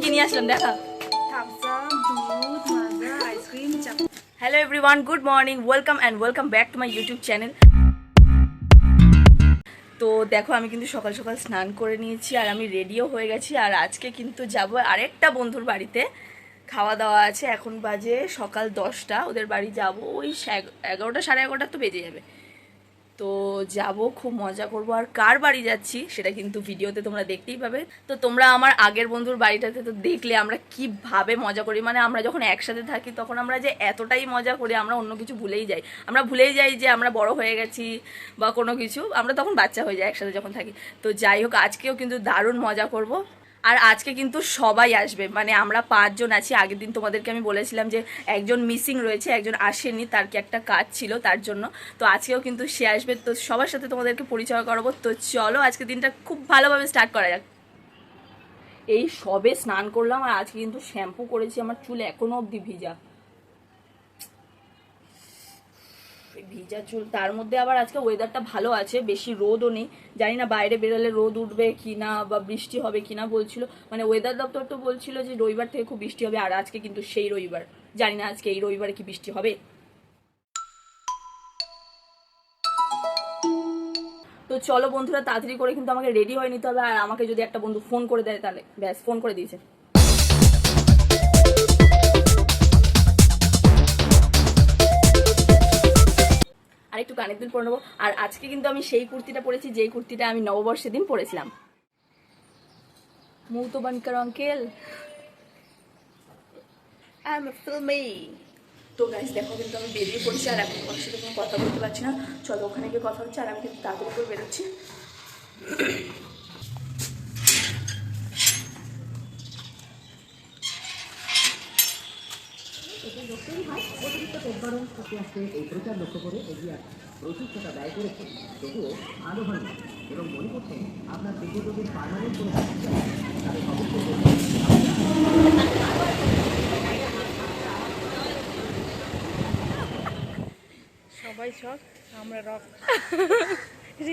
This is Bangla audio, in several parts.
কি নিয়ে আসলাম দেখা। Hello everyone, good morning, welcome back to my YouTube channel. তো দেখো আমি কিন্তু সকাল সকাল স্নান করে নিয়েছি আর আমি রেডিও হয়ে গেছি। আর আজকে কিন্তু যাব আরেকটা বন্ধুর বাড়িতে, খাওয়া দাওয়া আছে। এখন বাজে সকাল 10টা, ওদের বাড়ি যাব ওই 11টা সাড়ে 11টা তো বেজে যাবে। তো যাব, খুব মজা করব। আর কার বাড়ি যাচ্ছি সেটা কিন্তু ভিডিওতে তোমরা দেখতেই পাবে। তো তোমরা আমার আগের বন্ধুর বাড়িটাতে তো দেখলে আমরা কিভাবে মজা করি, মানে আমরা যখন একসাথে থাকি তখন আমরা যে এতটাই মজা করি আমরা অন্য কিছু ভুলেই যাই। আমরা ভুলেই যাই যে আমরা বড় হয়ে গেছি বা কোনো কিছু, আমরা তখন বাচ্চা হয়ে যাই একসাথে যখন থাকি। তো যাই হোক, আজকেও কিন্তু দারুণ মজা করব। আর আজকে কিন্তু সবাই আসবে, মানে আমরা 5 জন আছি। আগের দিন তোমাদেরকে আমি বলেছিলাম যে একজন মিসিং রয়েছে, একজন আসেনি, তার কি একটা কাজ ছিল তার জন্য। তো আজকেও কিন্তু সে আসবে, তো সবার সাথে তোমাদেরকে পরিচয় করাবো। তো চলো আজকে দিনটা খুব ভালোভাবে স্টার্ট করা যাক। এই সবে স্নান করলাম আর আজকে কিন্তু শ্যাম্পু করেছি, আমার চুল এখনো অবধি ভিজা ভিজা চুল। তার মধ্যে আবার আজকে ওয়েদারটা ভালো আছে, বেশি রোদও নেই। জানি না বাইরে বেরোলে রোদ উঠবে কিনা বা বৃষ্টি হবে কিনা বলছিল, মানে ওয়েদার দপ্তর তো বলছিল যে রবিবার থেকে খুব বৃষ্টি হবে। আর আজকে কিন্তু সেই রবিবার, জানি না আজকে এই রবিবারে কি বৃষ্টি হবে। তো চলো বন্ধুরা, তাড়াতাড়ি করে কিন্তু আমাকে রেডি হয়ে নিতে হবে। আর আমাকে যদি একটা বন্ধু ফোন করে দেয় তাহলে ব্যাস, ফোন করে দিয়েছে। আর একটু কানের দুল পরে নেবো। আর আজকে কিন্তু আমি সেই কুর্তিটা পরেছি যেই কুর্তিটা আমি নববর্ষের দিন পরেছিলাম। মুহ তো বন্ধ করো আঙ্কেল, আই এম ফিল্মিং। তো গাইস দেখো কিন্তু আমি বেরিয়ে পড়ছি আর এখন ওর সাথে কোনো কথা বলতে পারছি না। চলো ওখানে গিয়ে কথা হচ্ছে। আর আমি কিন্তু তাড়াতাড়ি করে বেরোচ্ছি। এই প্রচার লক্ষ্য করে এগিয়ে আসা প্রচুর টাকা ব্যয় করেছেন, তবুও আলো হয়নি এবং মনে করছেন আপনার দীর্ঘদিন পার্মানেন্ট করে তাদের অবশ্যই সবাই শখ, আমরা রক।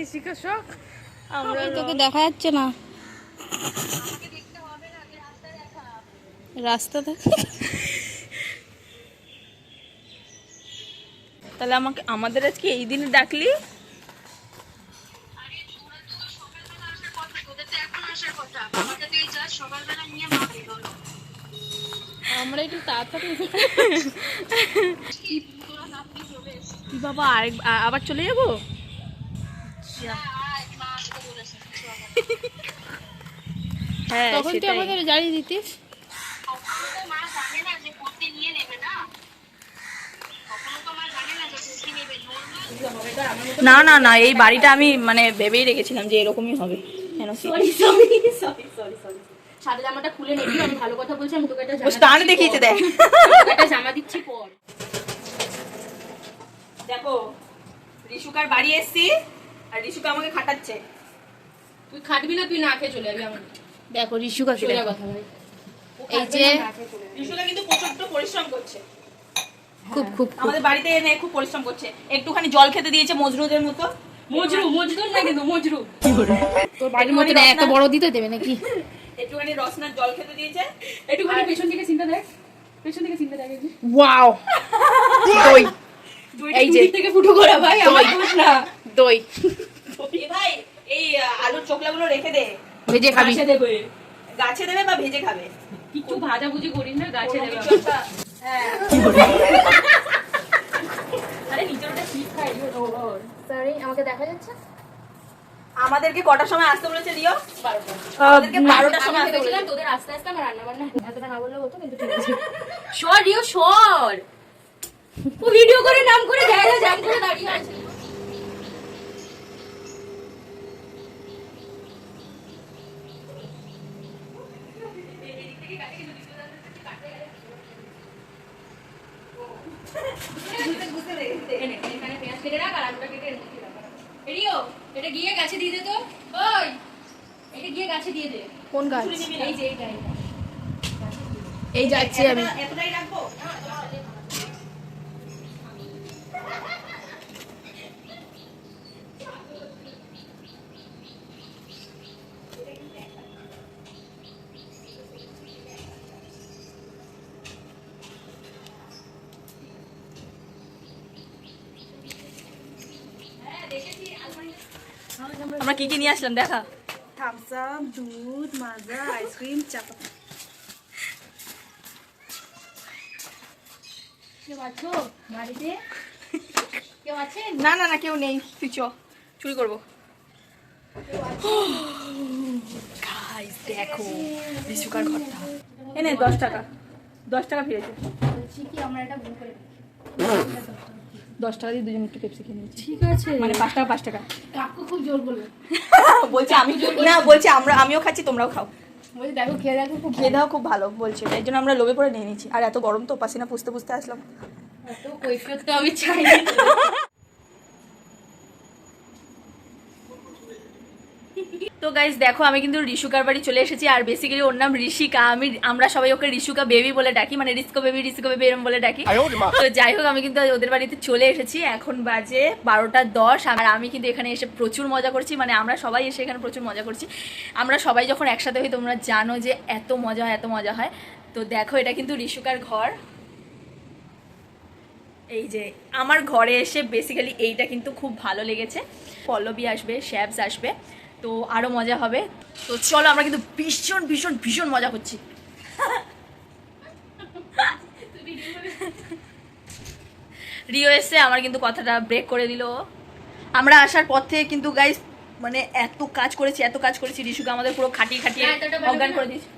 ঋষিকা শখ, আমরা তোকে দেখা যাচ্ছে না রাস্তা থেকে। তাহলে আমাদের আজকে এই দিনে ডাকলি? আমরা একটু তাড়াতাড়ি কি বাবা, আবার চলে যাবো? হ্যাঁ তখন তুই সেটাই। আমাদের জানিয়ে দিতিস। না না না, এই বাড়িটা আমি মানে ভেবেই রেখেছিলাম যে এরকমই হবে। কেন সাদা জামাটা খুলে নিবি, আমি ভালো কথা বলছি। আমি তোকে একটা স্টান্ট দেখিয়েছে দেখ। একটা জামা দিচ্ছি পর। দেখো রিশুকার বাড়ি এসছি আর রিশুকা আমাকে খাটাচ্ছে। তুই খাটবি না, তুই না খেয়ে চলে যাবি। আমার দেখো রিশুকা সোজা কথা ভাই। এই যে রিশুকা কিন্তু প্রচন্ড পরিশ্রম করছে, খুব খুব আমাদের বাড়িতে এনে খুব পরিশ্রম করছে। একটুখানি জল খেতে দিয়েছে মজরুদের মতো। মজরুর না কিন্তু মজরু তোর বাড়ির মতো এত বড় দিতে দেবে নাকি? একটুখানি রসনার জল খেতে দিয়েছে। একটুখানি পেছন দিকে চিন্তা দেখ, পেছন দিকে চিন্তা দেখ। ওয়াও, দই। এই যে থেকে ফুটো করা ভাই, আমার দোষ না। দই এ ভাই, এই আলুর চোখলাগুলো রেখে দে, ভেজে খাবি। গাছে দেবে বা ভেজে খাবে। কিছু ভাজাভুজি করিস না, গাছে দেবে। হ্যাঁ আরে নিচে ওটা ঠিক খাই। সরি, আমাকে দেখা যাচ্ছে। আমাদেরকে কটার সময় আসতে বলেছে রিও? 12টা। আমাদেরকে 12টার সময় আসতে বলেছে। তোদের আস্তে আস্তে আমার রান্না বান্না এতটা না বললে হতো, কিন্তু ঠিক আছে। সর রিও সর, ও ভিডিও করে নাম করে জায়গা জাম করে দাঁড়িয়ে আছে। এটা গিয়ে গাছে দিয়ে দে তো। ওই এটা গিয়ে গাছে দিয়ে দে। কোন গাছ? এই যে এইটা, এই যাচ্ছি আমি। এতটাই রাখবো। আমরা কি কি নিয়ে আসলাম দেখা। থামস আপ, দুধ, মাজা, আইসক্রিম, চাপাতি। কেউ আছো বাড়িতে? কেউ আছেন? না না না কেউ নেই, তুই চ চুরি করবো। গাইস দেখো রিসুকার ঘরটা, এনে 10 টাকা 10 টাকা ফিরেছে। বলছি কি আমরা এটা ভুল করে 10 টাকা দিয়ে দুজন একটু পেপসি কিনে নিয়েছি, ঠিক আছে মানে 5 টাকা 5 টাকা। কাকু খুব জোর বলবে, বলছে আমি না, বলছে আমিও খাচ্ছি তোমরাও খাও, বলছি দেখো খেয়ে দেখো খুব খেয়ে দাও খুব ভালো বলছে, তাই জন্য আমরা লোভে পড়ে নিয়ে নিচ্ছি। আর এত গরম তো পাসিনা পুষতে পুষতে আসলাম। এত কৈফিয়ত তো আমি চাই না। তো গাইজ দেখো আমি কিন্তু রিশুকার বাড়ি চলে এসেছি, আর বেসিক্যালি ওর নাম ঋষিকা, আমরা সবাই ওকে রিশুকা বেবি বলে ডাকি, মানে রিস্কো বেবি এরম বলে ডাকি। তো যাই হোক আমি কিন্তু ওদের বাড়িতে চলে এসেছি, এখন বাজে 12:10, আর আমি কিন্তু এখানে এসে প্রচুর মজা করছি, মানে আমরা সবাই এসে এখানে প্রচুর মজা করছি। আমরা সবাই যখন একসাথে হই তোমরা জানো যে এত মজা হয়। তো দেখো এটা কিন্তু রিশুকার ঘর, এই যে আমার ঘরে এসে বেসিক্যালি এইটা কিন্তু খুব ভালো লেগেছে। পল্লবী আসবে, শ্যাবস আসবে, তো আরো মজা হবে। তো চলো আমরা কিন্তু ভীষণ ভীষণ ভীষণ মজা করছি। রিও এসে আমার কিন্তু কথাটা ব্রেক করে দিল। আমরা আসার পর থেকে কিন্তু গাইস মানে এত কাজ করেছি রিশুকে আমাদের পুরো খাটিয়ে অজ্ঞান করে দিয়েছে।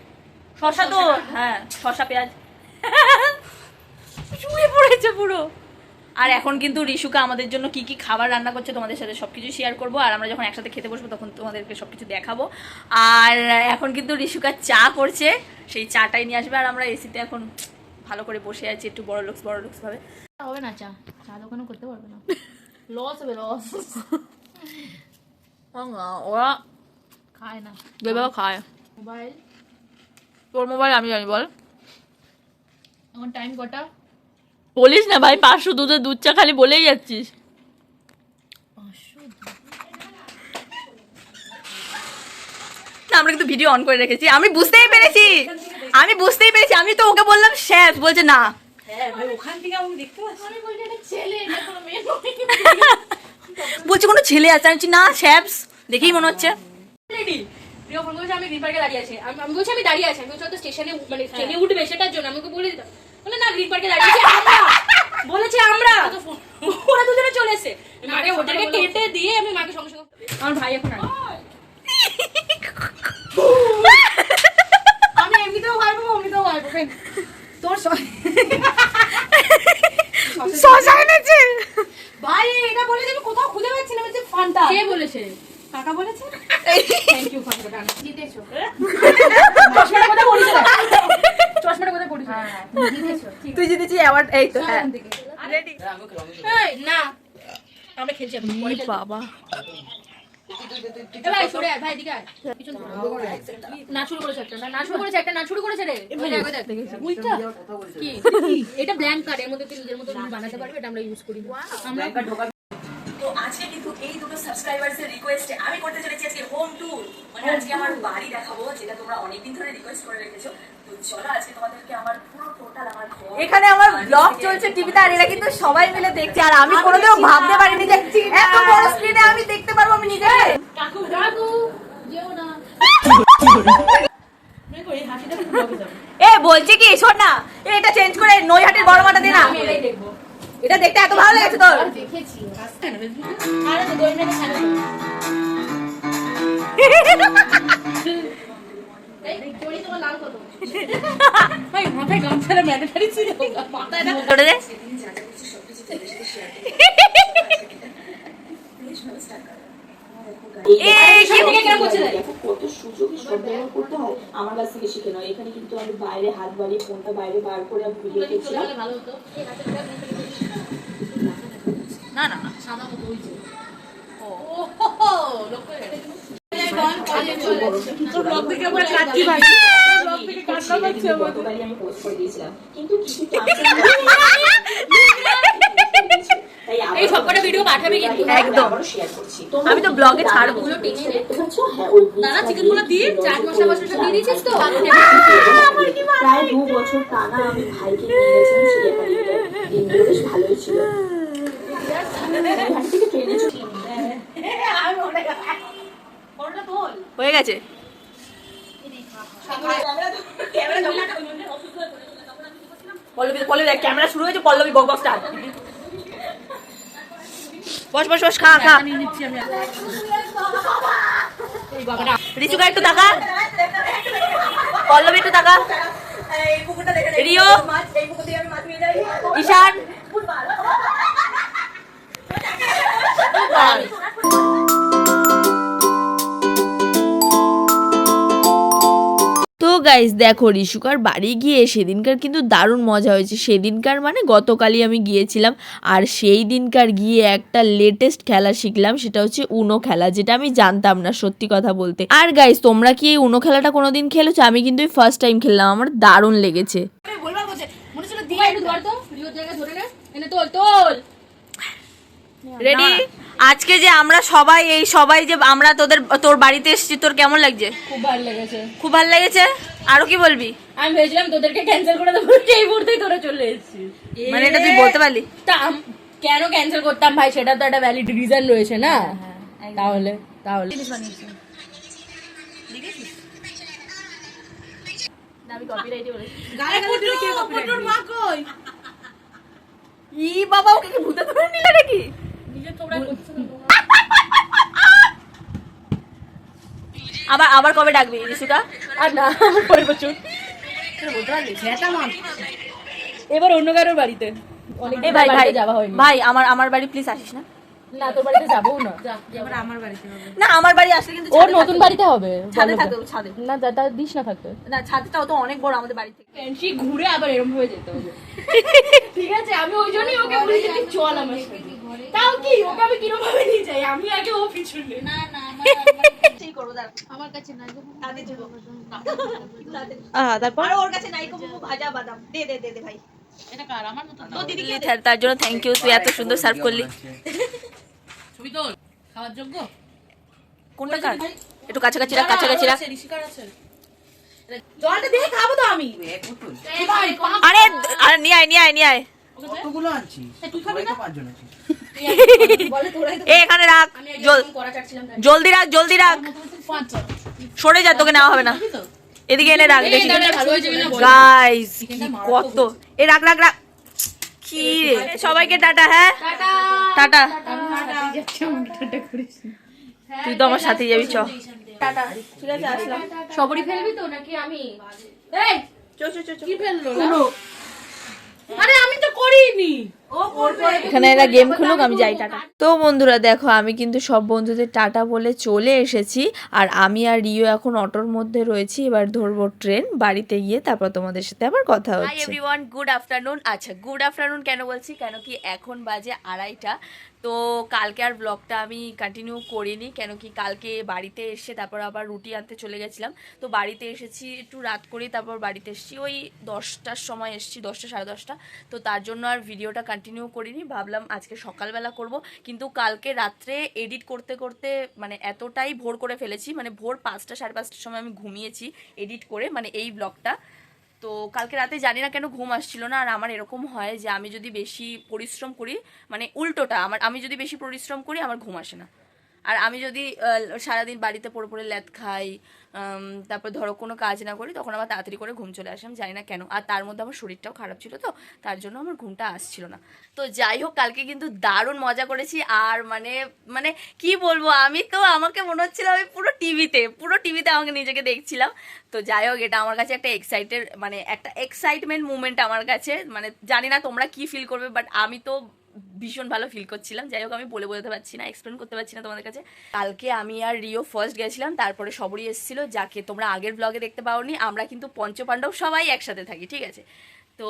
শশা তো হ্যাঁ, শশা পেঁয়াজ শুয়ে পড়েছে পুরো। আর এখন কিন্তু রিশুকা আমাদের জন্য কি কি খাবার রান্না করছে তোমাদের সাথে সবকিছু শেয়ার করবো, আর আমরা যখন একসাথে খেতে বসবো তখন তোমাদেরকে সবকিছু দেখাবো। আর এখন কিন্তু রিশুকা চা করছে, সেই চাটাই নিয়ে আসবে, আর আমরা এসিতে এখন ভালো করে বসে আছি, একটু বড় লুকস ভাবে। হবে না, চা দোকানও করতে পারবে না, লস হবে লস। ওরা খায় না, বেবা খায়। মোবাইল তোর মোবাইল আমি জানি, বল। এখন টাইম কটা? বলিস না ভাই, 500 দুধ চা খালি বলেই যাচ্ছিস। না আমরা কিন্তু ভিডিও অন করে রেখেছি, আমি বুঝতেই পেরেছি। আমি তো ওকে বললাম শ্যাফ, বলছে না। হ্যাঁ ভাই, ওখান থেকে আমি দেখতে পাচ্ছি। আমি বলছি এটা ছেলে, এটা কোনো মেয়ে নয়। বলছে কোনো ছেলে আছে, আমি বলছি না শ্যাপস, দেখেই মনে হচ্ছে। প্রিয় ফোন করেছে, আমি গ্রিন পার্কে দাঁড়িয়ে আছি। আমি বলছি আমি দাঁড়িয়ে আছি, আমি বলছি হয়তো স্টেশনে মানে ট্রেনে উঠবে সেটার জন্য আমি ওকে বলে দিতাম। বলে না গ্রিন পার্কে দাঁড়িয়ে আছি আমরা, বলেছে আমরা, ওরা দুজনে চলে এসে মানে ওটাকে কেটে দিয়ে আমি মাকে সঙ্গে সঙ্গে আমার ভাই এখন আসবে। আমি এমনিতেও ভয় পাবো, অমনিতেও ভয় পাবো। তোর শশা এনেছে ভাই, এটা বলে যে আমি কোথাও খুঁজে পাচ্ছি না, আমি যে ফান্টা। কে বলেছে? কাকা বলেছে। Thank you Fanta. জিতেছো। চশমাটা কোথায় পড়েছে? চশমাটা কোথায় পড়েছে? হ্যাঁ, জিতেছো। তুই জিতেছি অ্যাওয়ার্ড, এই তো হ্যাঁ রেডি। এই না, আমরা খেলছি এখন। বাবা ভাই সরে আয়, ভাই দিকে আয়। পিছন ধরে। নাচ শুরু করেছে একটা, নাচ শুরু করেছে রে। উইটা কি? এটা ব্ল্যাঙ্ক কার্ড, এর মধ্যে তুই নিজের মতো রুল বানাতে পারবি, এটা আমরা ইউজ করি। আমরা তো আজকে কিন্তু এই দুটো সাবস্ক্রাইবারসের রিকোয়েস্টে আমি করতে চলেছি আজকে হোম ট্যুর, মানে আজকে আমার বাড়ি দেখাবো, যেটা তোমরা অনেকদিন ধরে রিকোয়েস্ট করে রেখেছো। তো চলো আজকে তোমাদেরকে আমার পুরো টোটাল আমার ঘর, এখানে আমার ব্লগ চলছে টিভিতে, আর এরা কিন্তু সবাই মিলে দেখছে, আর আমি কোনোদিনও ভাবতে পারিনি যে এত বড় স্ক্রিনে আমি দেখতে পারবো আমি নিজেকে। কাকু যেও না। এ বলছি কি শোন না, এটা চেঞ্জ করে নৈহাটির বড় মাটা দে না, আমি এটাই দেখবো। এটা দেখতে এত ভালো লেগেছে তোর। দেখেছি। আরে তো 2 মিনিট ছাড়ো। এই চড়ি তোমার লাল কত? ভাই মাথায় গামছাটা ম্যান্ডেটরি ছিল, মাথায় না তোরে দে। এই কি কেন করছিস? কত সুযোগে সদ্ব্যবহার করতে হয় আমার কাছ থেকে শিখে নাও। এখানে কিন্তু আমি বাইরে হাত বাড়িয়ে ফোনটা বাইরে বার করে আমি ভিডিও করছিলাম। ভালো হতো। না না না সাদা মতো হইছে। ও লোক করে গেছে। তোর ব্লগ থেকে আমরা কাটছি ভাই, ব্লগ থেকে কাটনা পাচ্ছি আমাদের। গতকালই আমি পোস্ট করে দিয়েছিলাম, কিন্তু কিছু তাই এই সবকটা ভিডিও পাঠাবে কিন্তু একদম আবারও শেয়ার করছি। আমি তো ব্লগে ছাড়বো। পুরো টেনে দেখতে পাচ্ছ? হ্যাঁ, ওই দাদা চিকেন গুলো দিয়ে চাট মশলা দিয়ে দিয়েছিস তো? প্রায় 2 বছর টানা আমি ভাইকে নিয়ে গেছিলাম চিড়িয়াখানায়। দিনগুলো বেশ ভালোই ছিল। এখান থেকে ট্রেনে হয়ে গেছে। পল্লবী ক্যামেরা শুরু হয়েছে, পল্লবী বক বক স্টার্ট। বস বস বস, খা খা। রিচুকা একটু তাকা, পল্লবী একটু তাকা, রিও, ঈশান। তো গাইস দেখো, ঋষুকার বাড়ি গিয়ে সেদিনকার কিন্তু দারুণ মজা হয়েছে। সেদিনকার মানে গতকালই আমি গিয়েছিলাম, আর সেই দিনকার গিয়ে একটা লেটেস্ট খেলা শিখলাম, সেটা হচ্ছে উনো খেলা, যেটা আমি জানতাম না সত্যি কথা বলতে। আর গাইস তোমরা কি এই উনো খেলাটা কোনোদিন খেলেছো? আমি কিন্তু এই ফার্স্ট টাইম খেললাম, আমার দারুণ লেগেছে। রেডি? আজকে যে আমরা সবাই যে আমরা তোর বাড়িতে এসেছি, তোর কেমন লাগছে? খুব ভালো লেগেছে। খুব ভালো লেগেছে। আরো কি বলবি? আমি ভেবেছিলাম তোদেরকে ক্যান্সেল করে দেবো, এই মুহূর্তেই তোরা চলে এসেছিস। মানে এটা তুই বলতে পারলি? তা কেন ক্যান্সেল করতাম ভাই, সেটা তো একটা ভ্যালিড রিজন রয়েছে না। তাহলে আমি কপিরাইটই বলেছি। মা কই? ই বাবা, ওকে কি ভূতে ধরে নিলে নাকি? আবার কবে ডাকবি ঋষিকা? আর না, আমার পরে বছর বলতে পারলি? এবার অন্য কারোর বাড়িতে। অনেক এই ভাই ভাই যাওয়া হয়নি। ভাই, আমার বাড়ি প্লিজ আসিস না। না, তোর বাড়িতে যাবো না। এবার আমার বাড়িতে হবে। না, আমার বাড়ি আসলে কিন্তু ওর নতুন বাড়িতে হবে। ছাদে থাকবে, ছাদে। না, তা দিস না থাকতে। না, ছাদটাও তো অনেক বড় আমাদের বাড়ি থেকে। ফ্যান্সি ঘুরে আবার এরকম হয়ে যেতে হবে। ঠিক আছে, আমি ওই জন্যই ওকে বলেছি তুই চল আমার সাথে। তাও কি ওকে আমি কিরকম ভাবে নিয়ে যাই, আমি আগে ও পিছনে। না না, সেই করব, দাঁড়া। আমার কাছে নাই গো। তাতে যাবো। তারপর আর ওর কাছে নাই কো ভাজা বাদাম। দে দে দে দে ভাই। এটা কার? আমার মতো না। তো দিদি তার জন্য থ্যাংক ইউ, তুই এত সুন্দর সার্ভ করলি। ছবি তোল। খাওয়ার যোগ্য? কোনটা কার? একটু কাছাকাছি রাখ। ঋষিকার আছে। জলটা দিয়ে খাবো তো আমি। আরে আরে নিয়ে আয়। কতগুলো আনছিস? তুই খাবি না? 5 জন আছিস। বলে তোরাই তো। এ এখানে রাখ, জলদি রাখ। সরে যা, তোকে নেওয়া হবে না। এদিকে এনে রাখ, দেখি গাইস কত। এ রাখ কি রে? সবাইকে টাটা। হ্যাঁ টাটা। তুই তো আমার সাথে যাবি, চ। টাটা। ঠিক আছে, আসলাম। সবরি ফেলবি তো নাকি আমি? এই কি ফেললো? আরে আমি তো করিনি। এখানে এরা গেম খেলুক, আমি যাই, টাটা। তো বন্ধুরা দেখো, আমি কিন্তু সব বন্ধুদের টাটা বলে চলে এসেছি, আর আমি আর রিও এখন অটোর মধ্যে রয়েছি। এবার ধরবো ট্রেন, বাড়িতে গিয়ে তারপর তোমাদের সাথে আবার কথা হচ্ছে। Hi everyone, good afternoon. আচ্ছা, গুড আফটারনুন কেন বলছি, কেন কি এখন বাজে 2:30। তো কালকে আর ব্লগটা আমি কন্টিনিউ করিনি, কেন কি কালকে বাড়িতে এসে তারপর আবার রুটি আনতে চলে গেছিলাম। তো বাড়িতে এসেছি একটু রাত করেই, তারপর বাড়িতে এসেছি ওই 10টার সময় এসেছি, 10টা সাড়ে 10টা। তো তার জন্য আর ভিডিওটা কন্টিনিউ করিনি, ভাবলাম আজকে সকালবেলা করব। কিন্তু কালকে রাত্রে এডিট করতে করতে মানে এতটাই ভোর করে ফেলেছি, মানে ভোর 5টা সাড়ে 5টার সময় আমি ঘুমিয়েছি এডিট করে, মানে এই ব্লগটা। তো কালকে রাতে জানি না কেন ঘুম আসছিল না। আর আমার এরকম হয় যে আমি যদি বেশি পরিশ্রম করি, মানে উল্টোটা, আমি যদি বেশি পরিশ্রম করি আমার ঘুম আসে না। আর আমি যদি সারাদিন বাড়িতে পড়ে ল্যাদ খাই, তারপর ধরো কোনো কাজ না করি, তখন আবার তাড়াতাড়ি করে ঘুম চলে আসে, আমি জানি না কেন। আর তার মধ্যে আমার শরীরটাও খারাপ ছিল, তো তার জন্য আমার ঘুমটা আসছিল না। তো যাই হোক, কালকে কিন্তু দারুণ মজা করেছি। আর মানে কি বলবো, আমাকে মনে হচ্ছিল আমি পুরো টিভিতে আমাকে নিজেকে দেখছিলাম। তো যাই হোক, এটা আমার কাছে একটা এক্সাইটমেন্ট মুভমেন্ট আমার কাছে। মানে জানি না তোমরা কি ফিল করবে, বাট আমি তো ভীষণ ভালো ফিল করছিলাম। যাই হোক, আমি বোঝাতে পারছি না, এক্সপ্লেন করতে পারছি না তোমাদের কাছে। কালকে আমি আর রিও ফার্স্ট গেছিলাম, তারপরে সবরই এসেছিল, যাকে তোমরা আগের ব্লগে দেখতে পাওনি। আমরা কিন্তু পঞ্চপাণ্ডব সবাই একসাথে থাকি, ঠিক আছে? তো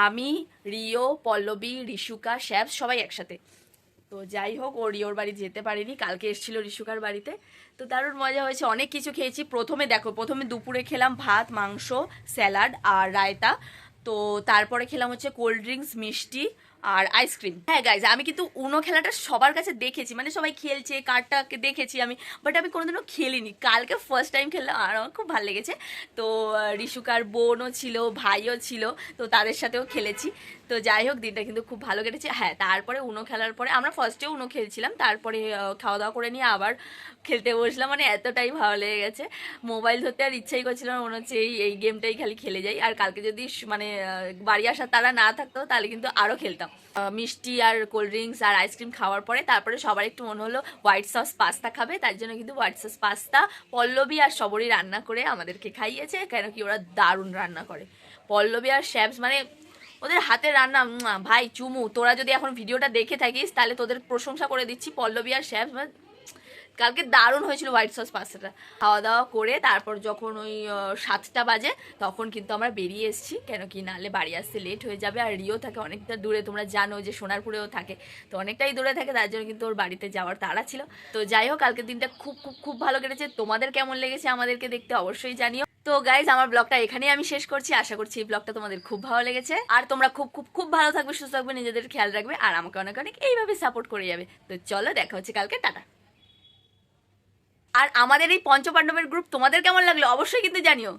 আমি, রিও, পল্লবী, ঋষুকা, শ্যাব সবাই একসাথে। তো যাই হোক, ও রিওর বাড়ি যেতে পারিনি, কালকে এসেছিল ঋষুকার বাড়িতে। তো দারুণ মজা হয়েছে, অনেক কিছু খেয়েছি। প্রথমে দুপুরে খেলাম ভাত, মাংস, স্যালাড আর রায়তা। তো তারপরে খেলাম হচ্ছে কোল্ড ড্রিঙ্কস, মিষ্টি আর আইসক্রিম। হ্যাঁ গাইজ, আমি কিন্তু উনো খেলাটা সবার কাছে দেখেছি, মানে সবাই খেলছে, কার্ডটাকে দেখেছি আমি, বাট আমি কোনোদিনও খেলিনি। কালকে ফার্স্ট টাইম খেললাম আর আমার খুব ভালো লেগেছে। তো ঋষুকার বোনও ছিল, ভাইও ছিল, তো তাদের সাথেও খেলেছি। তো যাই হোক, দিনটা কিন্তু খুব ভালো কেটেছে। হ্যাঁ, তারপরে উনো খেলার পরে আমরা ফার্স্টেও উনো খেলছিলাম, তারপরে খাওয়া দাওয়া করে নিয়ে আবার খেলতে বসলাম। মানে এতটাই ভালো লেগে গেছে, মোবাইল ধরতে আর ইচ্ছাই করছিল না, মনে হচ্ছে এই গেমটাই খালি খেলে যাই। আর কালকে যদি মানে বাড়ি আসার তারা না থাকতো তাহলে কিন্তু আরও খেলতাম। মিষ্টি আর কোল্ড ড্রিঙ্কস আর আইসক্রিম খাওয়ার পরে তারপরে সবার একটু মনে হলো হোয়াইট সস পাস্তা খাবে, তার জন্য কিন্তু হোয়াইট সস পাস্তা পল্লবী আর সবরই রান্না করে আমাদেরকে খাইয়েছে, কেন কি ওরা দারুণ রান্না করে। পল্লবী আর শ্যাবস, মানে ওদের হাতের রান্না ভাই চুমু। তোরা যদি এখন ভিডিওটা দেখে থাকিস তাহলে তোদের প্রশংসা করে দিচ্ছি, পল্লবী আর শ্যাবস কালকে দারুণ হয়েছিল হোয়াইট সস পাস্তাটা। খাওয়া দাওয়া করে তারপর যখন ওই 7টা বাজে তখন কিন্তু আমরা বেরিয়ে এসেছি, কেন কি নাহলে বাড়ি আসতে লেট হয়ে যাবে। আর রিও থাকে অনেকটা দূরে, তোমরা জানো যে সোনারপুরেও থাকে, তো অনেকটাই দূরে থাকে, তার জন্য কিন্তু ওর বাড়িতে যাওয়ার তাড়া ছিল। তো যাই হোক, কালকের দিনটা খুব খুব খুব ভালো কেটেছে। তোমাদের কেমন লেগেছে আমাদেরকে দেখতে অবশ্যই জানিও। তো গাইজ, আমার ব্লগটা এখানেই আমি শেষ করছি। আশা করছি এই ব্লগটা তোমাদের খুব ভালো লেগেছে, আর তোমরা খুব খুব খুব ভালো থাকবে, সুস্থ থাকবে, নিজেদের খেয়াল রাখবে, আর আমাকে অনেক অনেক এইভাবে সাপোর্ট করে যাবে। তো চলো, দেখা হচ্ছে কালকে, টাটা। আর আমাদের এই পঞ্চপাণ্ডবের গ্রুপ তোমাদের কেমন লাগলো অবশ্যই কিন্তু জানিও।